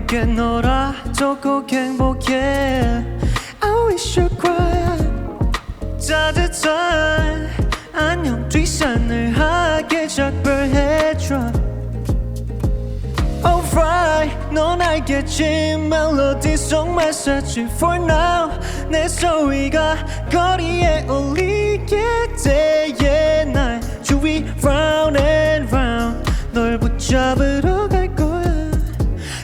함께 놀아줘 꼭 행복해 I wish you quiet 따뜻한 안녕 뒷산을 하게 작별해줘 Alright 넌 알겠지 멜로디 속 마사지 For now 내 소리가 거리에 울리게 돼 날 주위 round and round 널 붙잡으러 갈 거야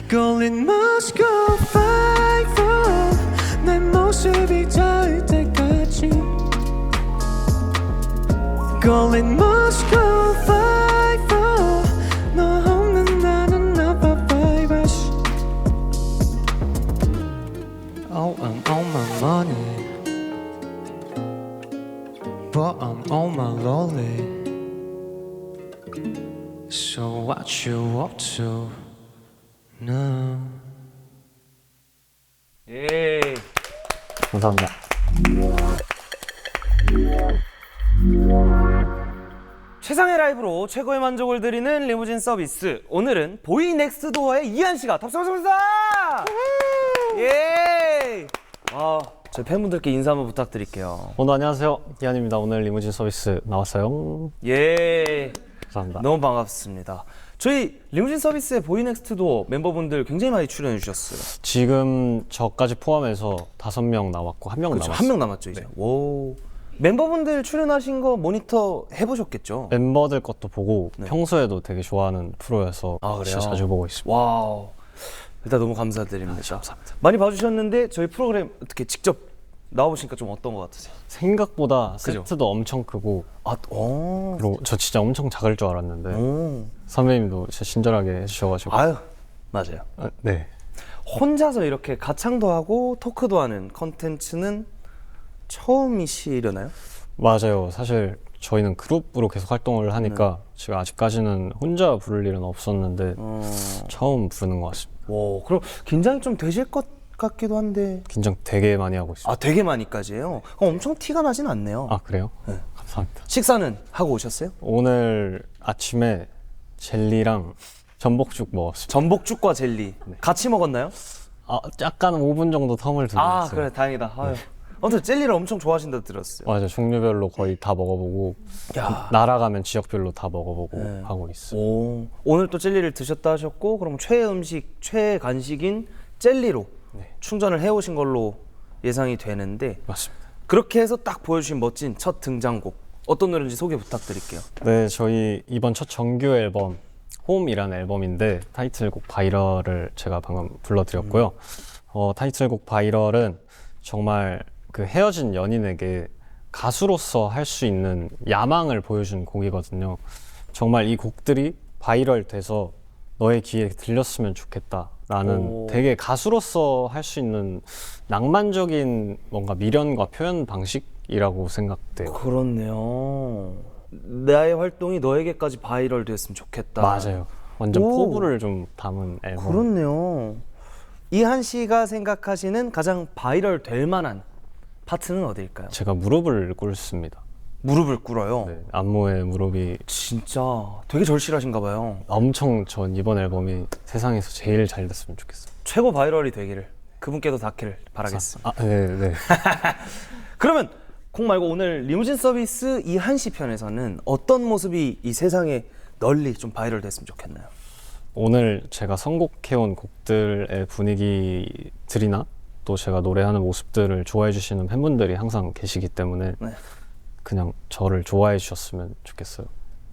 Going must go viral 내 모습이 닿을 때까지 Going must go viral 너 없는 나는 나빠 virus Oh I'm on my money But I'm on my lonely So what you up to now? 예. 감사합니다. 최상의 라이브로 최고의 만족을 드리는 리무진 서비스. 오늘은 보이넥스트도어의 이한 씨가 탑승했습니다. 예. 저희 팬분들께 인사 한번 부탁드릴게요. 오늘 안녕하세요. 이한입니다. 오늘 리무진 서비스 나왔어요. 예. 감사합니다. 너무 반갑습니다. 저희 리무진 서비스의 보이넥스트도어 멤버분들 굉장히 많이 출연해 주셨어요. 지금 저까지 포함해서 5명 나왔고 1명 그렇죠. 남았어요. 한 명 남았죠 이제. 오. 멤버분들 출연하신 거 모니터 해보셨겠죠? 멤버들 것도 보고 네. 평소에도 되게 좋아하는 프로여서 그래요? 진짜 자주 보고 있습니다. 와우. 일단 너무 감사드립니다. 감사합니다. 많이 봐주셨는데 저희 프로그램 어떻게 직접 나와보시니까 좀 어떤 것 같으세요? 생각보다 그죠? 세트도 엄청 크고 오. 그리고 저 진짜 엄청 작을 줄 알았는데 오. 선배님도 진짜 친절하게 해주셔가지고 아유, 맞아요. 네. 혼자서 이렇게 가창도 하고 토크도 하는 컨텐츠는 처음이시려나요? 맞아요. 사실 저희는 그룹으로 계속 활동을 하니까 제가 아직까지는 혼자 부를 일은 없었는데 처음 부르는 것 같습니다. 오, 그럼 긴장이 좀 되실 것 같기도 한데. 긴장 되게 많이 하고 있습니다. 되게 많이까지 해요? 그럼 엄청 티가 나진 않네요. 그래요? 네. 감사합니다. 식사는 하고 오셨어요? 오늘 아침에 젤리랑 전복죽 먹었습니다. 전복죽과 젤리 같이 먹었나요? 약간 5분 정도 텀을 두고 있어요. 그래 다행이다. 아유. 아무튼 젤리를 엄청 좋아하신다 들었어요. 맞아요. 종류별로 거의 다 먹어보고 날아가면 지역별로 다 먹어보고 하고 있어요. 오늘 또 젤리를 드셨다 하셨고 그럼 최애 음식, 최애 간식인 젤리로 충전을 해오신 걸로 예상이 되는데 맞습니다. 그렇게 해서 딱 보여주신 멋진 첫 등장곡 어떤 노래인지 소개 부탁드릴게요. 네, 저희 이번 첫 정규 앨범 홈이라는 앨범인데 타이틀곡 바이럴을 제가 방금 불러드렸고요. 타이틀곡 바이럴은 정말 그 헤어진 연인에게 가수로서 할 수 있는 야망을 보여준 곡이거든요. 정말 이 곡들이 바이럴 돼서 너의 귀에 들렸으면 좋겠다라는 되게 가수로서 할 수 있는 낭만적인 뭔가 미련과 표현 방식이라고 생각돼요. 그렇네요. 나의 활동이 너에게까지 바이럴 됐으면 좋겠다. 맞아요. 완전 포부를 좀 담은 앨범. 그렇네요. 이한 씨가 생각하시는 가장 바이럴 될 만한 파트는 어디일까요? 제가 무릎을 꿇습니다. 무릎을 꿇어요. 네, 안무에 무릎이 진짜 되게 절실하신가 봐요. 엄청 전 이번 앨범이 세상에서 제일 잘 됐으면 좋겠어요. 최고 바이럴이 되기를 그분께도 닿기를 바라겠습니다. 네. 그러면 곡 말고 오늘 리무진 서비스 이한 씨 편에서는 어떤 모습이 이 세상에 널리 좀 바이럴 됐으면 좋겠나요? 오늘 제가 선곡해온 곡들의 분위기들이나 또 제가 노래하는 모습들을 좋아해 주시는 팬분들이 항상 계시기 때문에 그냥 저를 좋아해 주셨으면 좋겠어요.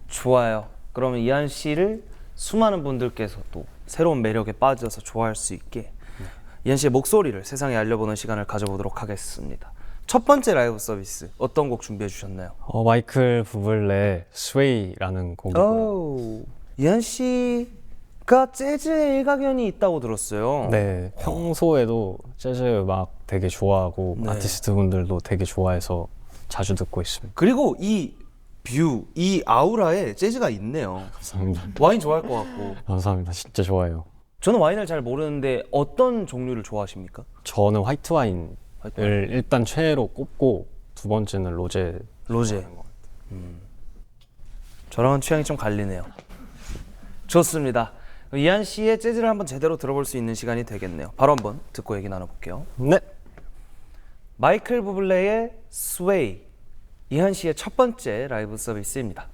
좋아요. 그러면 이한 씨를 수많은 분들께서 또 새로운 매력에 빠져서 좋아할 수 있게 이한 씨의 목소리를 세상에 알려보는 시간을 가져보도록 하겠습니다. 첫 번째 라이브 서비스 어떤 곡 준비해 주셨나요? 마이클 부블레의 스웨이라는 곡이고요. 이한 씨가 재즈에 일가견이 있다고 들었어요. 네, 평소에도 재즈 음악 되게 좋아하고 아티스트 분들도 되게 좋아해서 자주 듣고 있습니다. 그리고 이 뷰, 이 아우라에 재즈가 있네요. 감사합니다. 와인 좋아할 것 같고. 감사합니다. 진짜 좋아해요. 저는 와인을 잘 모르는데 어떤 종류를 좋아하십니까? 저는 화이트 와인을 일단 최애로 꼽고 두 번째는 로제. 저랑은 취향이 좀 갈리네요. 좋습니다. 이한 씨의 재즈를 한번 제대로 들어볼 수 있는 시간이 되겠네요. 바로 한번 듣고 얘기 나눠볼게요. 네. 마이클 부블레의 Sway, 이한 씨의 첫 번째 라이브 서비스입니다.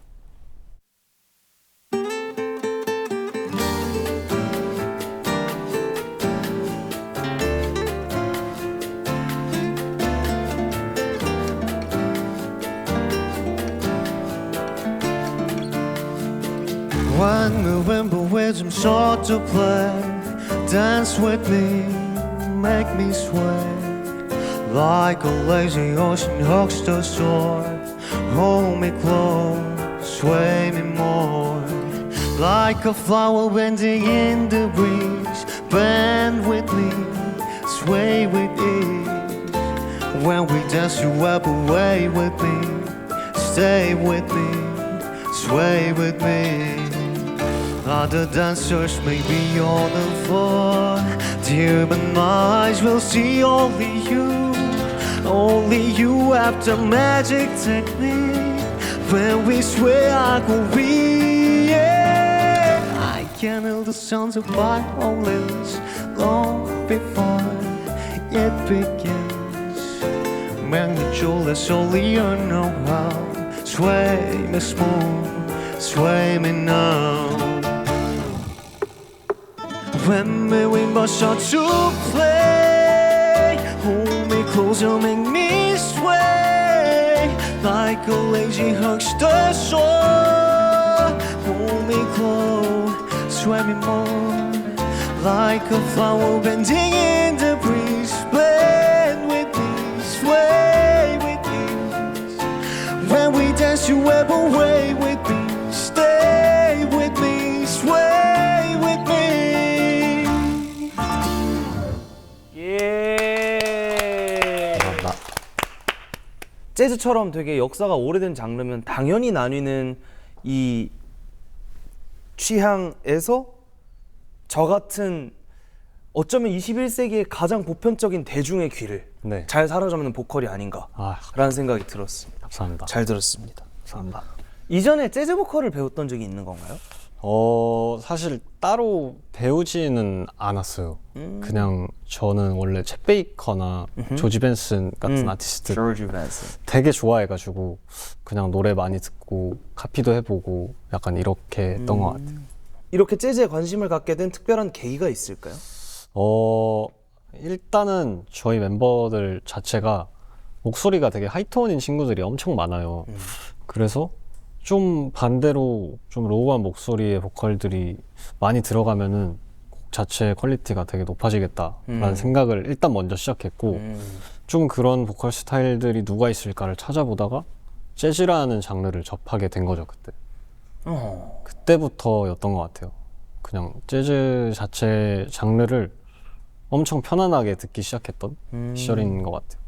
완무한부에 좀 short to play. Dance with me, make me sway. Like a lazy ocean hugs the shore. Hold me close, sway me more. Like a flower bending in the breeze. Bend with me, sway with ease. When we dance you up away with me. Stay with me, sway with me. Other dancers may be on the floor. Dear, but my eyes will see only you. Only you have the magic technique. When we sway, I go weak. Yeah. I can hear the sounds of violins long before it begins. Magnitude only you know how. Sway me smooth, sway me now. When we must start to play, hold me closer, make me sway. Like a lazy hugs the shore. Hold me close, sway me more. Like a flower bending in the breeze. Bend with me, sway with ease. When we dance you ever away with me. Stay with me, sway with me. 재즈처럼 되게 역사가 오래된 장르면 당연히 나뉘는 이 취향에서 저 같은 어쩌면 21세기의 가장 보편적인 대중의 귀를 네. 잘 사로잡는 보컬이 아닌가라는 생각이 들었습니다. 감사합니다. 잘 들었습니다. 감사합니다. 이전에 재즈 보컬을 배웠던 적이 있는 건가요? 사실 따로 배우지는 않았어요. 그냥 저는 원래 챗 베이커나 조지 벤슨 같은 아티스트 조지 벤슨. 되게 좋아해가지고 그냥 노래 많이 듣고 카피도 해보고 약간 이렇게 했던 것 같아요. 이렇게 재즈에 관심을 갖게 된 특별한 계기가 있을까요? 일단은 저희 멤버들 자체가 목소리가 되게 하이톤인 친구들이 엄청 많아요. 그래서 좀 반대로 좀 로우한 목소리의 보컬들이 많이 들어가면은 곡 자체 퀄리티가 되게 높아지겠다라는 생각을 일단 먼저 시작했고 좀 그런 보컬 스타일들이 누가 있을까를 찾아보다가 재즈라는 장르를 접하게 된 거죠, 그때. 그때부터였던 것 같아요. 그냥 재즈 자체 장르를 엄청 편안하게 듣기 시작했던 시절인 것 같아요.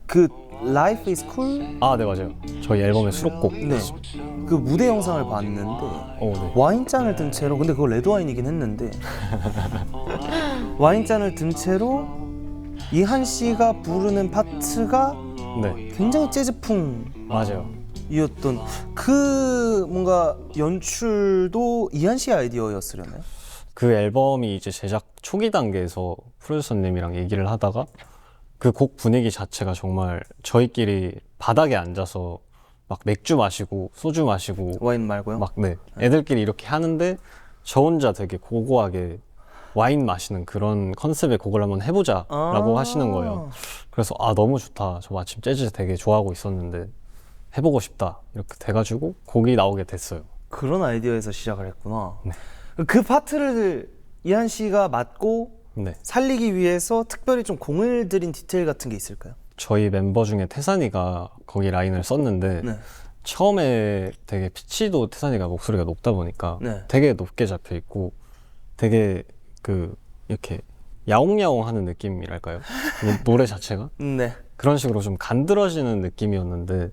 그 Life is Cool? 아, 네, 맞아요. 저희 앨범의 수록곡. 네. 그 무대 영상을 봤는데 네. 와인잔을 든 채로, 근데 그거 레드 와인이긴 했는데 와인잔을 든 채로 이한 씨가 부르는 파트가 네, 굉장히 재즈풍 맞아요. 이었던 그 뭔가 연출도 이한 씨의 아이디어였으려나요? 그 앨범이 이제 제작 초기 단계에서 프로듀서님이랑 얘기를 하다가 그 곡 분위기 자체가 정말 저희끼리 바닥에 앉아서 막 맥주 마시고 소주 마시고 와인 말고요? 막 네, 애들끼리 이렇게 하는데 저 혼자 되게 고고하게 와인 마시는 그런 컨셉의 곡을 한번 해보자라고 하시는 거예요. 그래서 너무 좋다. 저 마침 재즈 되게 좋아하고 있었는데 해보고 싶다. 이렇게 돼가지고 곡이 나오게 됐어요. 그런 아이디어에서 시작을 했구나. 네. 그 파트를 이한 씨가 맡고 네. 살리기 위해서 특별히 좀 공을 들인 디테일 같은 게 있을까요? 저희 멤버 중에 태산이가 거기 라인을 썼는데 네. 처음에 되게 피치도 태산이가 목소리가 높다 보니까 네. 되게 높게 잡혀 있고 되게 그 이렇게 야옹야옹 하는 느낌이랄까요? 노래 자체가? 네. 그런 식으로 좀 간드러지는 느낌이었는데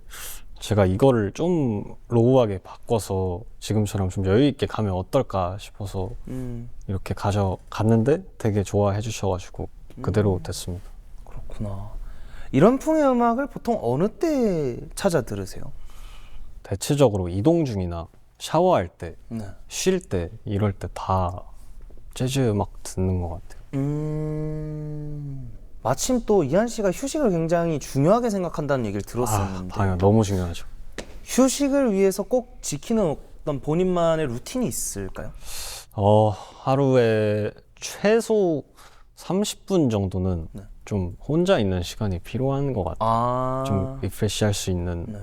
제가 이거를 좀 로우하게 바꿔서 지금처럼 좀 여유 있게 가면 어떨까 싶어서 이렇게 가져갔는데 되게 좋아해 주셔가지고 그대로 됐습니다. 그렇구나. 이런 풍의 음악을 보통 어느 때 찾아 들으세요? 대체적으로 이동 중이나 샤워할 때, 네. 쉴 때, 이럴 때 다 재즈 음악 듣는 것 같아요. 마침 또 이한 씨가 휴식을 굉장히 중요하게 생각한다는 얘기를 들었었는데 당연 너무 중요하죠. 휴식을 위해서 꼭 지키는 어떤 본인만의 루틴이 있을까요? 하루에 최소 30분 정도는 네. 좀 혼자 있는 시간이 필요한 것 같아요. 좀 리프레시할 수 있는 네.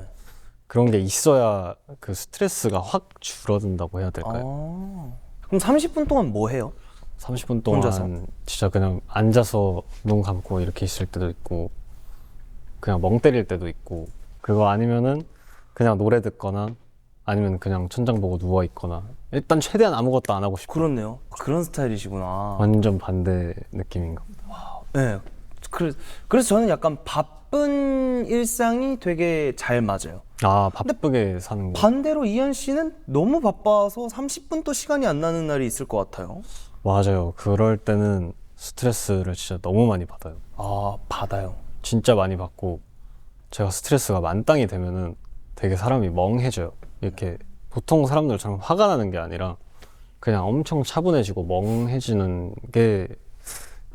그런 게 있어야 그 스트레스가 확 줄어든다고 해야 될까요? 그럼 30분 동안 뭐 해요? 30분 동안 혼자서? 진짜 그냥 앉아서 눈 감고 이렇게 있을 때도 있고 그냥 멍 때릴 때도 있고 그거 아니면은 그냥 노래 듣거나 아니면 그냥 천장 보고 누워 있거나 일단 최대한 아무것도 안 하고 싶어요. 그렇네요. 그런 스타일이시구나. 완전 반대 느낌인가 보다. 네. 그래서 저는 약간 바쁜 일상이 되게 잘 맞아요. 바쁘게 사는 거. 반대로 이한 씨는 너무 바빠서 30분도 시간이 안 나는 날이 있을 것 같아요. 맞아요. 그럴 때는 스트레스를 진짜 너무 많이 받아요. 받아요. 진짜 많이 받고 제가 스트레스가 만땅이 되면은 되게 사람이 멍해져요. 이렇게 보통 사람들처럼 화가 나는 게 아니라 그냥 엄청 차분해지고 멍해지는 게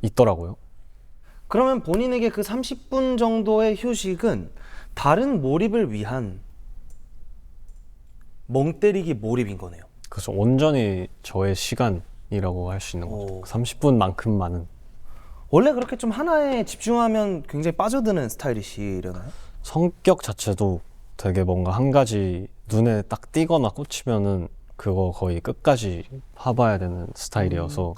있더라고요. 그러면 본인에게 그 30분 정도의 휴식은 다른 몰입을 위한 멍 때리기 몰입인 거네요. 그래서 온전히 저의 시간이라고 할 수 있는 거죠. 오. 30분만큼만은. 원래 그렇게 좀 하나에 집중하면 굉장히 빠져드는 스타일이시려나요? 성격 자체도 되게 뭔가 한 가지 눈에 딱 띄거나 꽂히면은 그거 거의 끝까지 파봐야 되는 스타일이어서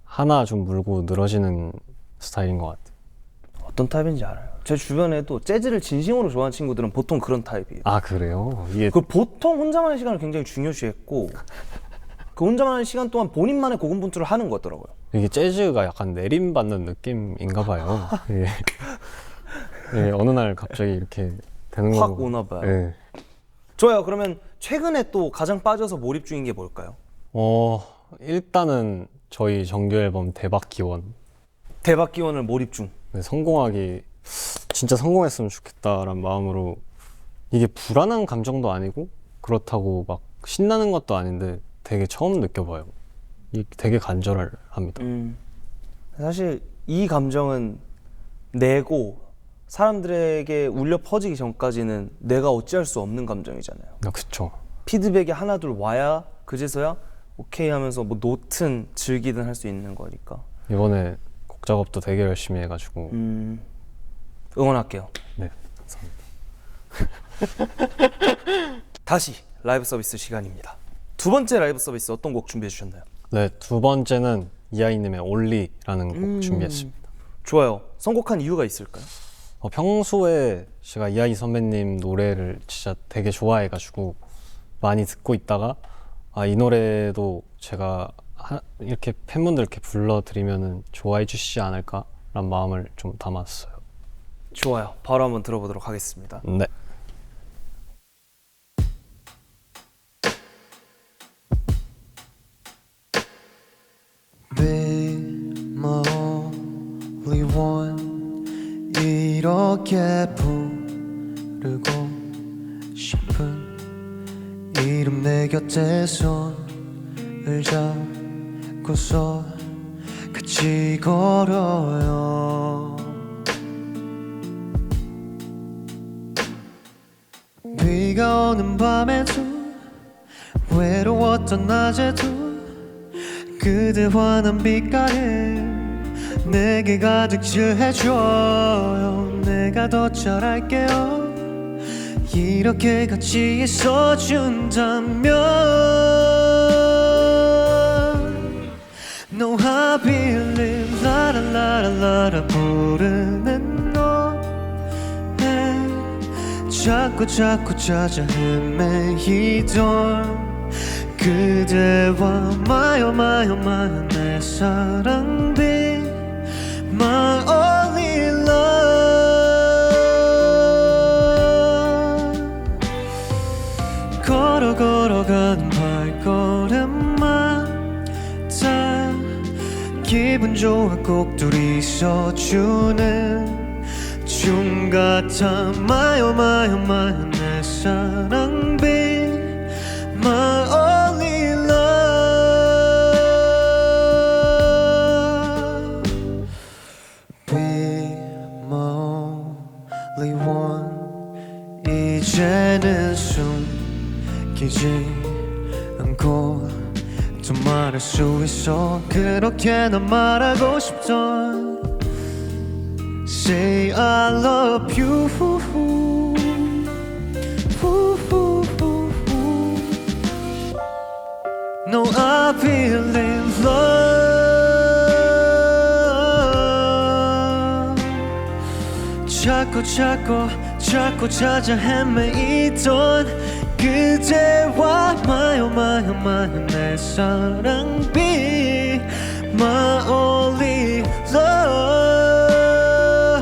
하나 좀 물고 늘어지는 스타일인 것 같아요. 어떤 타입인지 알아요. 제 주변에도 재즈를 진심으로 좋아하는 친구들은 보통 그런 타입이에요. 그래요? 이게 그 보통 혼자만의 시간을 굉장히 중요시했고 그 혼자만의 시간 동안 본인만의 고군분투를 하는 거더라고요. 이게 재즈가 약간 내림받는 느낌인가 봐요. 예. 예, 어느 날 갑자기 이렇게 되는 거 확 오나 봐요. 예. 좋아요. 그러면 최근에 또 가장 빠져서 몰입 중인 게 뭘까요? 일단은 저희 정규 앨범 대박 기원. 대박 기원을 몰입 중. 네, 성공하기 진짜 성공했으면 좋겠다라는 마음으로 이게 불안한 감정도 아니고 그렇다고 막 신나는 것도 아닌데 되게 처음 느껴봐요. 되게 간절합니다. 사실 이 감정은 내고 사람들에게 울려 퍼지기 전까지는 내가 어찌할 수 없는 감정이잖아요. 그쵸. 피드백이 하나둘 와야 그제서야 오케이 하면서 뭐 놓든 즐기든 할 수 있는 거니까. 이번에 곡 작업도 되게 열심히 해가지고 응원할게요. 네, 감사합니다. 다시 라이브 서비스 시간입니다. 두 번째 라이브 서비스 어떤 곡 준비해 주셨나요? 네, 두 번째는 이하이님의 올리라는 곡 준비했습니다. 좋아요. 선곡한 이유가 있을까요? 평소에 제가 이하이 선배님 노래를 진짜 되게 좋아해가지고 많이 듣고 있다가 이 노래도 제가 이렇게 팬분들께 불러드리면 좋아해 주시지 않을까라는 마음을 좀 담았어요. 좋아요. 바로 한번 들어보도록 하겠습니다. 네. Be my only one 이렇게 부르고 싶은 이름 내 곁에 손을 잡고서 같이 걸어요. 비가 오는 밤에도 외로웠던 낮에도 그대 환한 빛깔에 내게 가득 칠해줘요. 내가 더 잘할게요. 이렇게 같이 있어준다면 No I believe 라라라라라 부르는 너에 자꾸 찾아 헤매이던 그대와 마요 내 사랑 be my only love 걸어가는 발걸음마다 기분 좋아 꼭 둘이서 주는 춤 같아 마요 내 사랑 be my only love 느끼지 않고 또 말할 수 있어 그렇게 난 말하고 싶던 Say I love you No I believe love 자꾸 찾아 헤매이던 그대와 마요 내 사랑 be my only love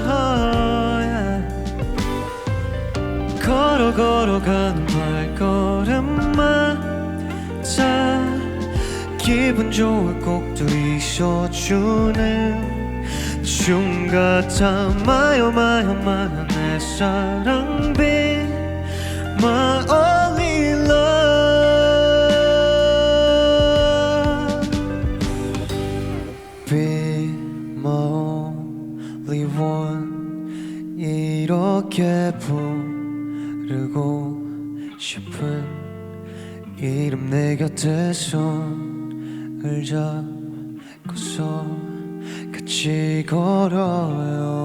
yeah. 걸어가는 발걸음마다 기분 좋을 곡도 있어주는 춤 같아 마요 내 사랑 be my only love be my only one 이렇게 부르고 싶은 이름 내 곁에 손을 잡고서 같이 걸어요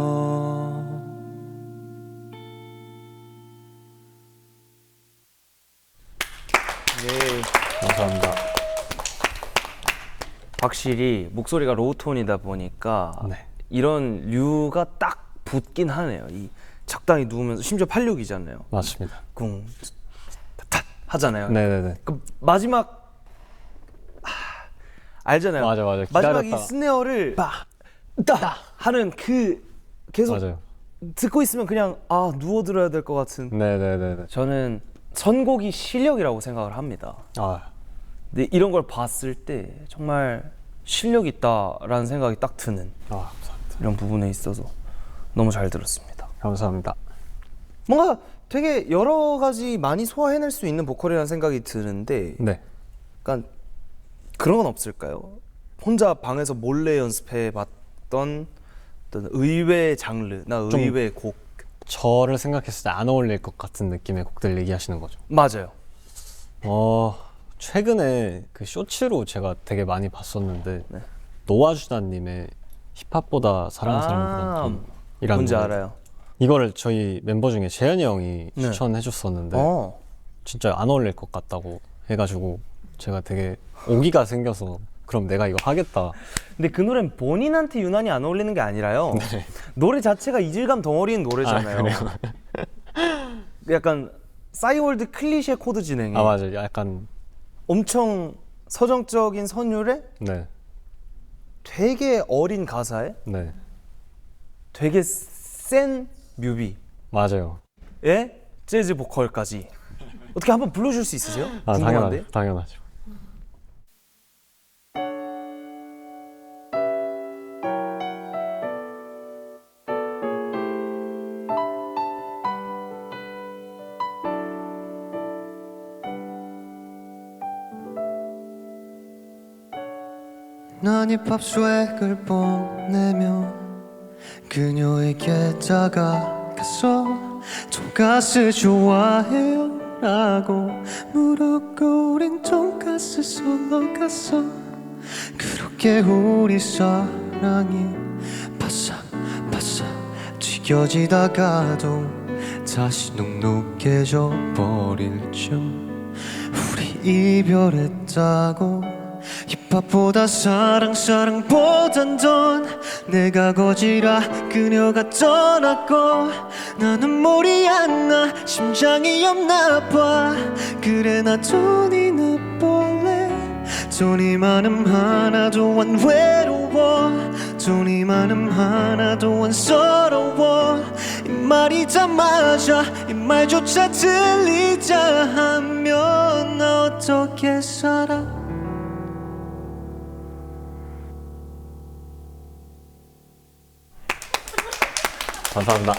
네. 감사합니다. 확실히 목소리가 로우톤이다 보니까 네. 이런 류가 딱 붙긴 하네요. 이 적당히 누우면서 심지어 86이잖아요. 맞습니다. 쿵 탓 하잖아요. 네네네. 그 마지막 알잖아요. 맞아. 마지막 이 기다렸다. 스네어를 따 하는 그 계속 맞아요. 듣고 있으면 그냥 누워 들어야 될 것 같은. 네네네네. 저는 선곡이 실력이라고 생각을 합니다. 아, 근데 이런 걸 봤을 때 정말 실력 있다라는 생각이 딱 드는 감사합니다. 이런 부분에 있어서 너무 잘 들었습니다. 감사합니다. 뭔가 되게 여러 가지 많이 소화해낼 수 있는 보컬이라는 생각이 드는데 네. 약간 그런 건 없을까요? 혼자 방에서 몰래 연습해봤던 어떤 의외의 장르나 좀- 의외의 곡. 저를 생각했을 때 안 어울릴 것 같은 느낌의 곡들 얘기하시는 거죠. 맞아요. 최근에 그 쇼츠로 제가 되게 많이 봤었는데 네. 노아주다님의 힙합보다 사랑은 사람보다 돈이라는 뭔지 노래. 알아요. 이거를 저희 멤버 중에 재현이 형이 네. 추천해줬었는데 어. 진짜 안 어울릴 것 같다고 해가지고 제가 되게 오기가 생겨서 그럼 내가 이거 하겠다. 근데 그 노래는 본인한테 유난히 안 어울리는 게 아니라요. 노래 자체가 이질감 덩어리인 노래잖아요. 약간 싸이월드 클리셰 코드 진행에 맞아요. 약간 엄청 서정적인 선율에 네. 되게 어린 가사에 네. 되게 센 뮤비에 맞아요. 재즈 보컬까지 어떻게 한번 불러줄 수 있으세요? 궁금한데. 당연하죠. 난 힙합 스웩을 뽐내며 그녀에게 다가가서 돈가스 좋아해요? 라고 물었고 우린 돈가스 썰러 갔어 그렇게 우리 사랑이 바삭바삭 튀겨지다가도 다시 눅눅해져 버릴 쯤 우리 이별했다고 힙합보다 사랑보단 돈 내가 거지라 그녀가 떠났고 나는 물이 안 나 심장이 없나 봐 그래 나 돈이나 벌래 돈이 많음 하나도 안 외로워 돈이 많음 하나도 안 서러워 이 말이 다 맞아 이 말조차 들리자 하면 나 어떻게 살아 감사합니다.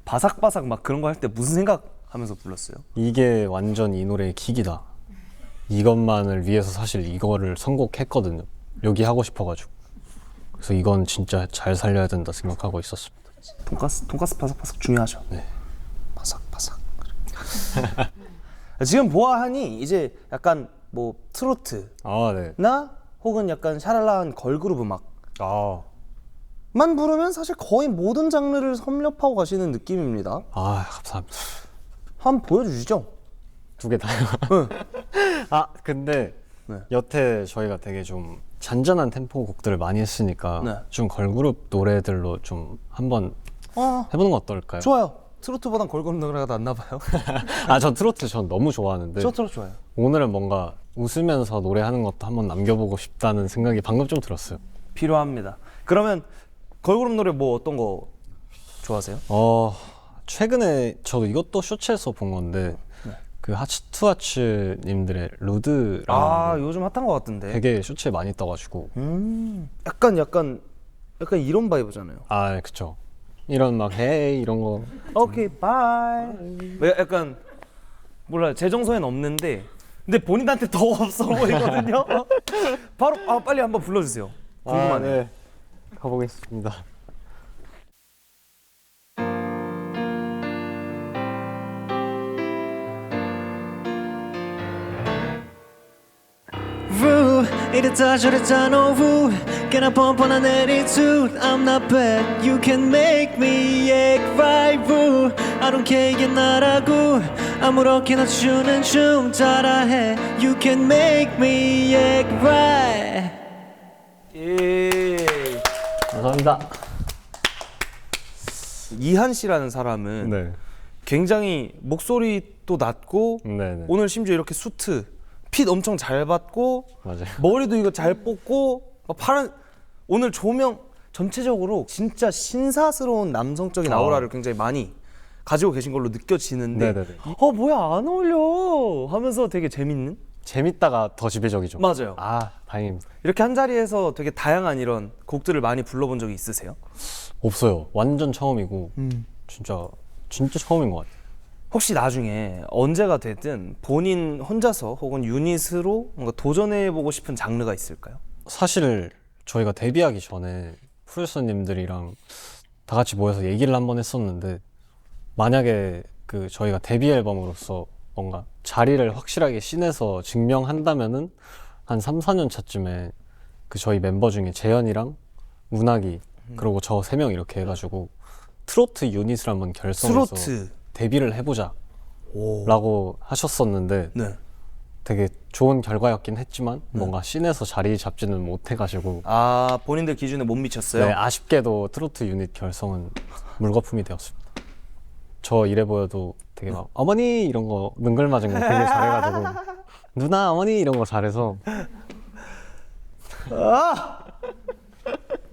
바삭바삭 막 그런 거 할 때 무슨 생각하면서 불렀어요? 이게 완전 이 노래의 킥이다. 이것만을 위해서 사실 이거를 선곡했거든요. 여기 하고 싶어가지고. 그래서 이건 진짜 잘 살려야 된다 생각하고 있었습니다. 돈가스 바삭바삭 중요하죠. 네. 바삭바삭. 지금 보아하니 이제 약간 뭐 트로트나 아, 네. 혹은 약간 샤랄라한 걸그룹 음악만 아, 부르면 사실 거의 모든 장르를 섭렵하고 가시는 느낌입니다. 감사합니다. 한번 보여주시죠. 두 개 다요. 아, 근데 네. 여태 저희가 되게 좀 잔잔한 템포 곡들을 많이 했으니까 네. 좀 걸그룹 노래들로 좀 한번 해보는 거 어떨까요? 좋아요. 트로트보단 걸그룹 노래가 낫나 봐요. 전 트로트 너무 좋아하는데 저 트로트 좋아요. 오늘은 뭔가 웃으면서 노래하는 것도 한번 남겨보고 싶다는 생각이 방금 좀 들었어요. 필요합니다. 그러면 걸그룹 노래 뭐 어떤 거 좋아하세요? 최근에 저도 이것도 쇼츠에서 본 건데 그 하츠투하츠 님들의 루드라는 요즘 핫한 거 같던데. 되게 쇼츠에 많이 떠가지고 약간 이런 바이브잖아요. 그쵸. 이런 막 헤이 이런 거 오케이 바이. 약간 몰라요. 제 정서엔 없는데 근데 본인한테 더 없어 보이거든요. 바로 빨리 한번 불러주세요. 궁금하네요. 네. 가보겠습니다. Rude, 이랬다 저랬다 no rude 꽤나 뻔뻔한 attitude I'm not bad, you can make me act right rude I don't care 이게 나라고 아무렇게나 추는 춤 따라해 You can make me act right 예. 감사합니다. 이한 씨라는 사람은 네. 굉장히 목소리도 낮고 네네. 오늘 심지어 이렇게 수트 핏 엄청 잘 받고 맞아요. 머리도 이거 잘 뽑고 파란 오늘 조명 전체적으로 진짜 신사스러운 남성적인 아우라를 굉장히 많이 가지고 계신 걸로 느껴지는데 네네네. 뭐야 안 어울려 하면서 되게 재밌는 재밌다가 더 지배적이죠. 맞아요. 다행입니다. 이렇게 한 자리에서 되게 다양한 이런 곡들을 많이 불러본 적이 있으세요? 없어요. 완전 처음이고 진짜 처음인 것 같아요. 혹시 나중에 언제가 되든 본인 혼자서 혹은 유닛으로 뭔가 도전해보고 싶은 장르가 있을까요? 사실 저희가 데뷔하기 전에 프로듀서님들이랑 다 같이 모여서 얘기를 한번 했었는데 만약에 그 저희가 데뷔 앨범으로서 뭔가 자리를 확실하게 씬에서 증명한다면은 한 3, 4년 차쯤에 그 저희 멤버 중에 재현이랑 문학이 그리고 저 3명 이렇게 해가지고 트로트 유닛을 한번 결성해서 트로트. 데뷔를 해보자 라고 하셨었는데 네. 되게 좋은 결과였긴 했지만 뭔가 씬에서 자리 잡지는 못해가지고 본인들 기준에 못 미쳤어요? 네, 아쉽게도 트로트 유닛 결성은 물거품이 되었습니다. 저 이래 보여도 되게 막 어머니 이런 거 능글맞은 거 되게 잘해가지고 누나 어머니 이런 거 잘해서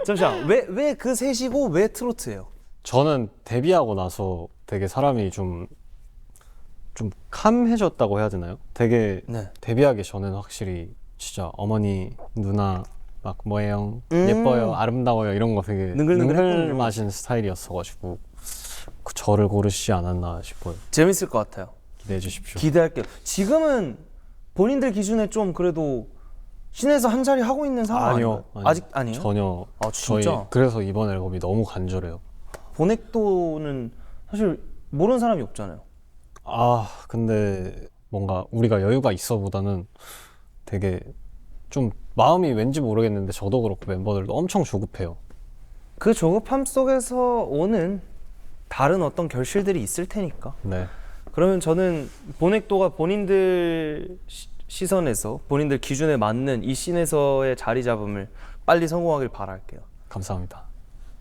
잠시만 왜 그 셋이고 왜 트로트예요? 저는 데뷔하고 나서 되게 사람이 좀 캄해졌다고 해야 되나요? 되게 네. 데뷔하기 전에는 확실히 진짜 어머니 누나 막 뭐예요 예뻐요 아름다워요 이런 거 되게 능글맞은 스타일이었어가지고 저를 고르시지 않았나 싶어요. 재밌을 것 같아요. 기대해 주십시오. 기대할게요. 지금은 본인들 기준에 좀 그래도 신에서 한 자리 하고 있는 상황 아니요. 아닌가요? 아직 아니에요? 전혀. 진짜? 저희 그래서 이번 앨범이 너무 간절해요. 보넥도는 사실 모르는 사람이 없잖아요. 근데 뭔가 우리가 여유가 있어보다는 되게 좀 마음이 왠지 모르겠는데 저도 그렇고 멤버들도 엄청 조급해요. 그 조급함 속에서 오는 다른 어떤 결실들이 있을 테니까. 네. 그러면 저는 보넥도가 본인들 시선에서 본인들 기준에 맞는 이 씬에서의 자리 잡음을 빨리 성공하길 바랄게요. 감사합니다.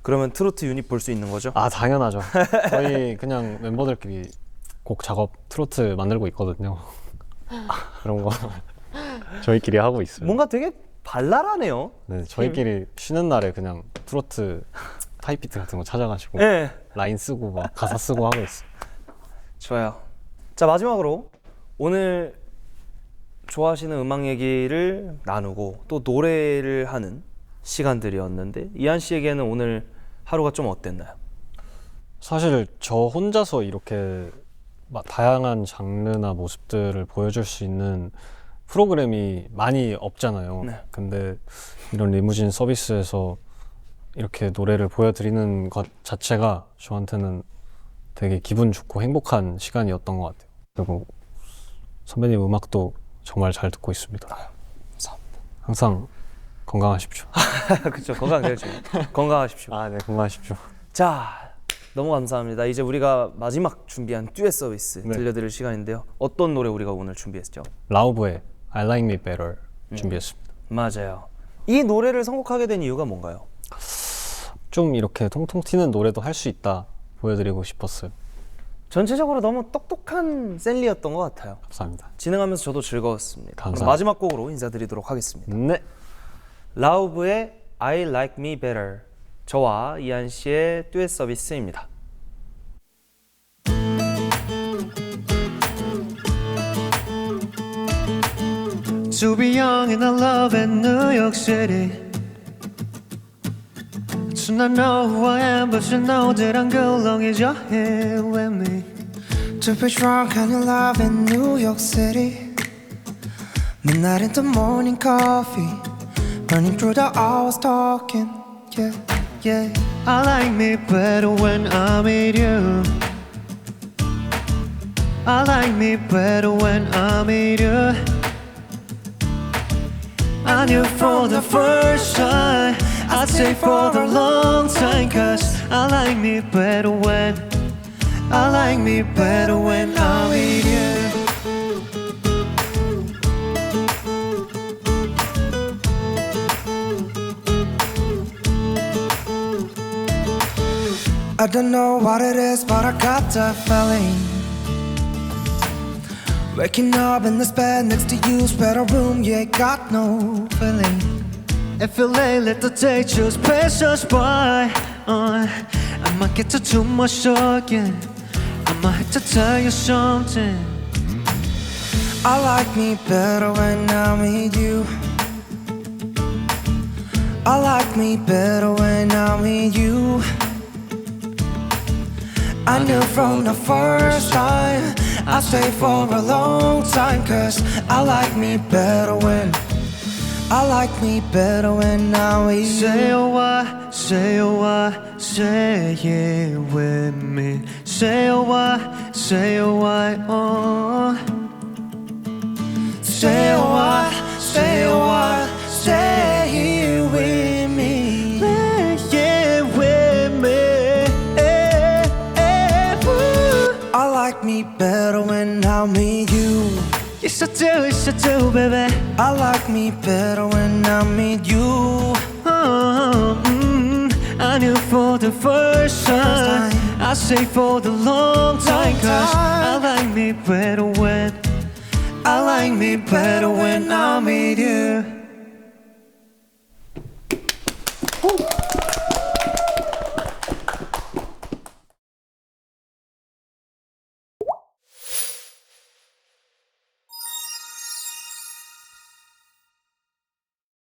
그러면 트로트 유닛 볼 수 있는 거죠? 당연하죠. 저희 그냥 멤버들끼리 곡 작업 트로트 만들고 있거든요. 그런 거 저희끼리 하고 있어요. 뭔가 되게 발랄하네요. 네, 저희끼리 쉬는 날에 그냥 트로트 타이피트 같은 거 찾아가지고 네. 라인 쓰고 막 가사 쓰고 하고 있어요. 좋아요. 자, 마지막으로 오늘 좋아하시는 음악 얘기를 나누고 또 노래를 하는 시간들이었는데 이한 씨에게는 오늘 하루가 좀 어땠나요? 사실 저 혼자서 이렇게 막 다양한 장르나 모습들을 보여줄 수 있는 프로그램이 많이 없잖아요. 네. 근데 이런 리무진 서비스에서 이렇게 노래를 보여드리는 것 자체가 저한테는 되게 기분 좋고 행복한 시간이었던 것 같아요. 그리고 선배님 음악도 정말 잘 듣고 있습니다. 감사합니다. 항상 건강하십시오. 그렇죠. 건강 제일 중요해요. 건강하십시오. 네, 건강하십시오. 자, 너무 감사합니다. 이제 우리가 마지막 준비한 듀엣 서비스 네. 들려드릴 시간인데요. 어떤 노래 우리가 오늘 준비했죠? 라우브의 I Like Me Better 준비했습니다. 맞아요. 이 노래를 선곡하게 된 이유가 뭔가요? 좀 이렇게 통통 튀는 노래도 할 수 있다 보여드리고 싶었어요. 전체적으로 너무 똑똑한 셀리였던 것 같아요. 감사합니다. 진행하면서 저도 즐거웠습니다. 그럼 감사합니다. 마지막 곡으로 인사드리도록 하겠습니다. 네. 라우브의 I Like Me Better, 저와 이한 씨의 듀엣 서비스입니다. To be young and in love in New York City. To not know who I am, but you know that I'm good long as you're here with me. To be drunk and in love in New York City. Midnight into morning coffee. Running through the hours talking. Yeah, yeah. I like me better when I'm with you. I like me better when I'm with you. I knew for the first time, I'd say for a long time, 'cause I like me better when I like me better when I'm with you. I don't know what it is, but I got that feeling. Waking up in this bed next to you, better room, yeah, got no feeling. If you're late, let the day just pass us by. I might get to too much talking. I might have to tell you something. I like me better when I'm with you. I like me better when I'm with you. I knew from the first time I'd stay for a long time, 'cause I like me better when I like me better when I'm with you. Say a why, say a why, say it with me. Say a why, say a why, oh. Say a why, say a why, stay here with me. Say it with me. Woo. I like me better when I'm with you. Yes I do, baby. I like me better when I'm with you. I knew for the first time, I say for the long time, 'cause I like me better when I like me better when I'm with you.